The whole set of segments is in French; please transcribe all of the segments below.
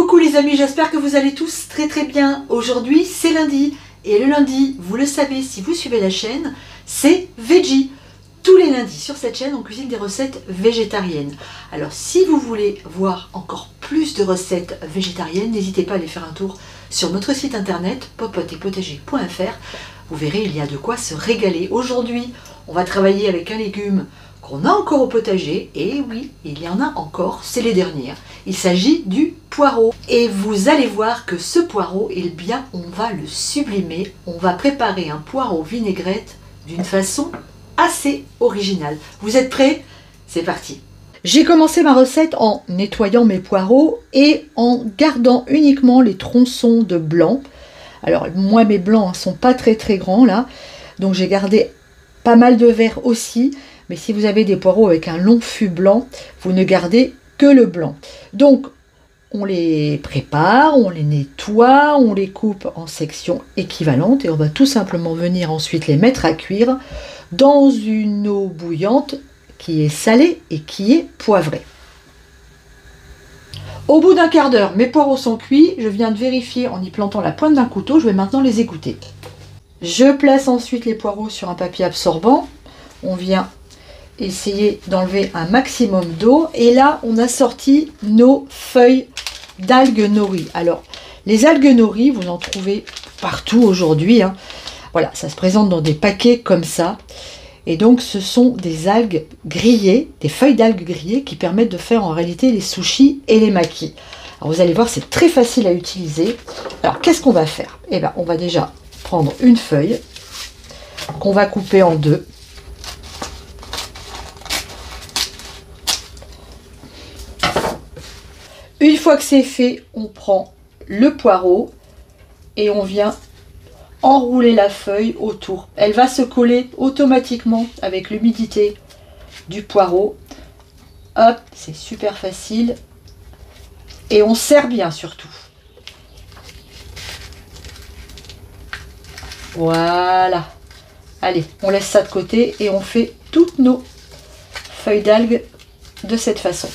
Coucou les amis, j'espère que vous allez tous très très bien. Aujourd'hui c'est lundi et le lundi, vous le savez si vous suivez la chaîne, c'est Veggie. Tous les lundis sur cette chaîne on cuisine des recettes végétariennes. Alors si vous voulez voir encore plus de recettes végétariennes, n'hésitez pas à aller faire un tour sur notre site internet popotepotager.fr. Vous verrez, il y a de quoi se régaler. Aujourd'hui on va travailler avec un légume qu'on a encore au potager, et oui, il y en a encore, c'est les dernières. Il s'agit du poireau. Et vous allez voir que ce poireau, eh bien, on va le sublimer. On va préparer un poireau vinaigrette d'une façon assez originale. Vous êtes prêts? C'est parti. J'ai commencé ma recette en nettoyant mes poireaux et en gardant uniquement les tronçons de blanc. Alors, moi, mes blancs ne sont pas très grands là, donc j'ai gardé pas mal de verts aussi. Mais si vous avez des poireaux avec un long fût blanc, vous ne gardez que le blanc. Donc, on les prépare, on les nettoie, on les coupe en sections équivalentes et on va tout simplement venir ensuite les mettre à cuire dans une eau bouillante qui est salée et qui est poivrée. Au bout d'un quart d'heure, mes poireaux sont cuits. Je viens de vérifier en y plantant la pointe d'un couteau. Je vais maintenant les égoutter. Je place ensuite les poireaux sur un papier absorbant. On vient essayer d'enlever un maximum d'eau. Et là, on a sorti nos feuilles d'algues nori. Alors, les algues nori, vous en trouvez partout aujourd'hui. Hein. Voilà, ça se présente dans des paquets comme ça. Et donc, ce sont des algues grillées, des feuilles d'algues grillées qui permettent de faire en réalité les sushis et les makis. Alors, vous allez voir, c'est très facile à utiliser. Alors, qu'est-ce qu'on va faire? Eh bien, on va déjà prendre une feuille qu'on va couper en deux. Une fois que c'est fait, on prend le poireau et on vient enrouler la feuille autour. Elle va se coller automatiquement avec l'humidité du poireau. Hop, c'est super facile. Et on serre bien surtout. Voilà. Allez, on laisse ça de côté et on fait toutes nos feuilles d'algues de cette façon.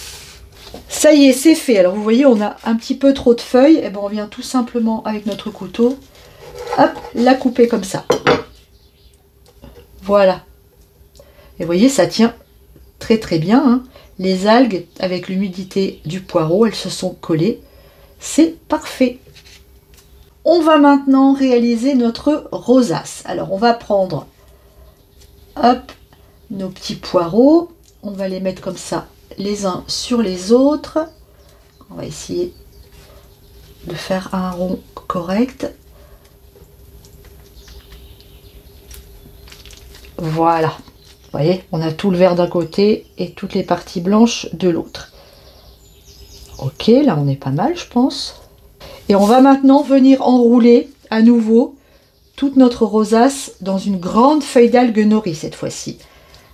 Ça y est, c'est fait. Alors vous voyez, on a un petit peu trop de feuilles. Et ben on vient tout simplement avec notre couteau, hop, la couper comme ça. Voilà. Et vous voyez, ça tient très bien. Hein. Les algues, avec l'humidité du poireau, elles se sont collées. C'est parfait. On va maintenant réaliser notre rosace. Alors on va prendre, hop, nos petits poireaux. On va les mettre comme ça, les uns sur les autres. On va essayer de faire un rond correct. Voilà. Vous voyez, on a tout le vert d'un côté et toutes les parties blanches de l'autre. Ok, là on est pas mal, je pense. Et on va maintenant venir enrouler à nouveau toute notre rosace dans une grande feuille d'algue nori cette fois-ci.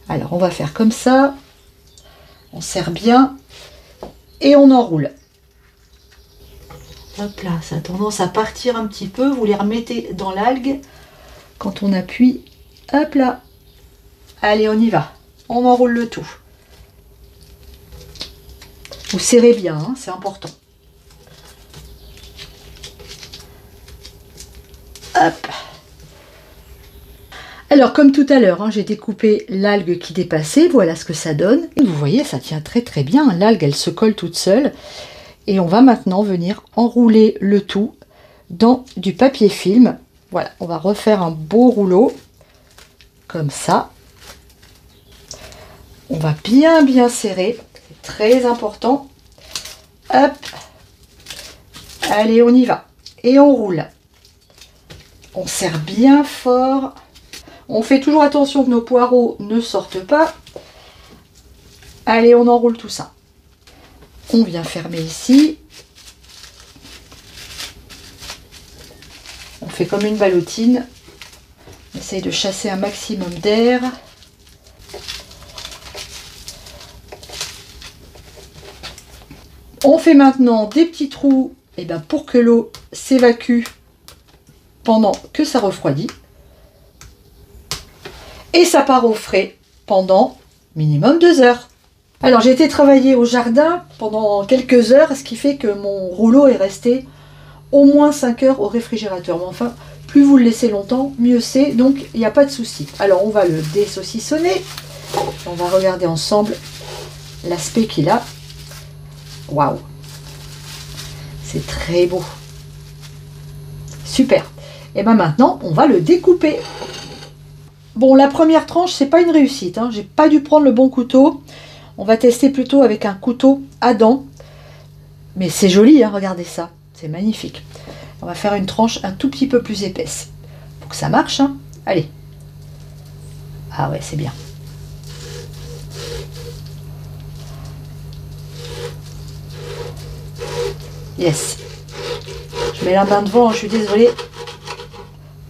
Alors on va faire comme ça. On serre bien et on enroule. Hop là, ça a tendance à partir un petit peu. Vous les remettez dans l'algue. Quand on appuie, hop là. Allez, on y va. On enroule le tout. Vous serrez bien, hein, c'est important. Hop. Alors, comme tout à l'heure, hein, j'ai découpé l'algue qui dépassait. Voilà ce que ça donne. Et vous voyez, ça tient très bien. L'algue, elle se colle toute seule. Et on va maintenant venir enrouler le tout dans du papier film. Voilà, on va refaire un beau rouleau. Comme ça. On va bien serrer. C'est très important. Hop. Allez, on y va. Et on roule. On serre bien fort. On fait toujours attention que nos poireaux ne sortent pas. Allez, on enroule tout ça. On vient fermer ici. On fait comme une ballotine. On essaye de chasser un maximum d'air. On fait maintenant des petits trous pour que l'eau s'évacue pendant que ça refroidit. Et ça part au frais pendant minimum 2 heures. Alors j'ai été travailler au jardin pendant quelques heures, ce qui fait que mon rouleau est resté au moins 5 heures au réfrigérateur. Mais enfin, plus vous le laissez longtemps, mieux c'est, donc il n'y a pas de souci. Alors on va le désaucissonner, on va regarder ensemble l'aspect qu'il a. Waouh! C'est très beau. Super. Et bien maintenant, on va le découper. Bon, la première tranche, c'est pas une réussite, hein. J'ai pas dû prendre le bon couteau. On va tester plutôt avec un couteau à dents. Mais c'est joli, hein, regardez ça. C'est magnifique. On va faire une tranche un tout petit peu plus épaisse. Pour que ça marche, hein. Allez. Ah ouais, c'est bien. Yes. Je mets la main devant, je suis désolée.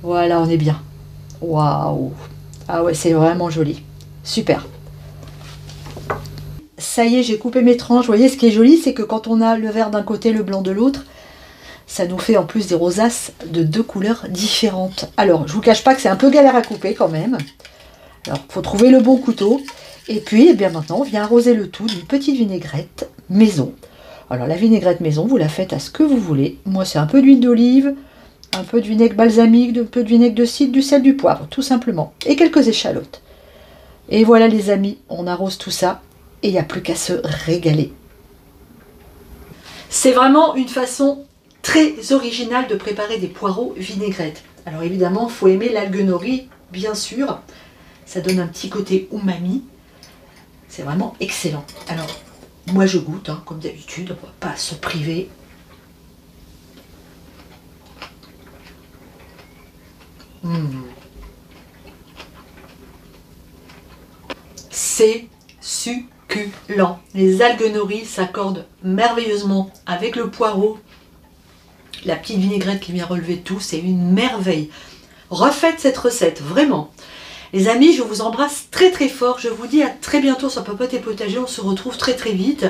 Voilà, on est bien. Waouh. Ah ouais, c'est vraiment joli. Super. Ça y est, j'ai coupé mes tranches. Vous voyez, ce qui est joli, c'est que quand on a le vert d'un côté, le blanc de l'autre, ça nous fait en plus des rosaces de 2 couleurs différentes. Alors, je vous cache pas que c'est un peu galère à couper quand même. Alors, il faut trouver le bon couteau. Et puis, eh bien maintenant, on vient arroser le tout d'une petite vinaigrette maison. Alors, la vinaigrette maison, vous la faites à ce que vous voulez. Moi, c'est un peu d'huile d'olive, un peu de vinaigre balsamique, un peu de vinaigre de cidre, du sel, du poivre, tout simplement. Et quelques échalotes. Et voilà les amis, on arrose tout ça et il n'y a plus qu'à se régaler. C'est vraiment une façon très originale de préparer des poireaux vinaigrettes. Alors évidemment, il faut aimer l'algue nori, bien sûr. Ça donne un petit côté umami. C'est vraiment excellent. Alors, moi je goûte, hein, comme d'habitude, on ne va pas se priver. C'est succulent. Les algues nori s'accordent merveilleusement avec le poireau. La petite vinaigrette qui vient relever tout, c'est une merveille. Refaites cette recette, vraiment. Les amis, je vous embrasse très très fort. Je vous dis à très bientôt sur Popote et Potager. On se retrouve très très vite,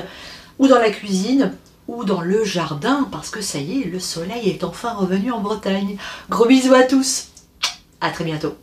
ou dans la cuisine, ou dans le jardin, parce que ça y est, le soleil est enfin revenu en Bretagne. Gros bisous à tous. À très bientôt.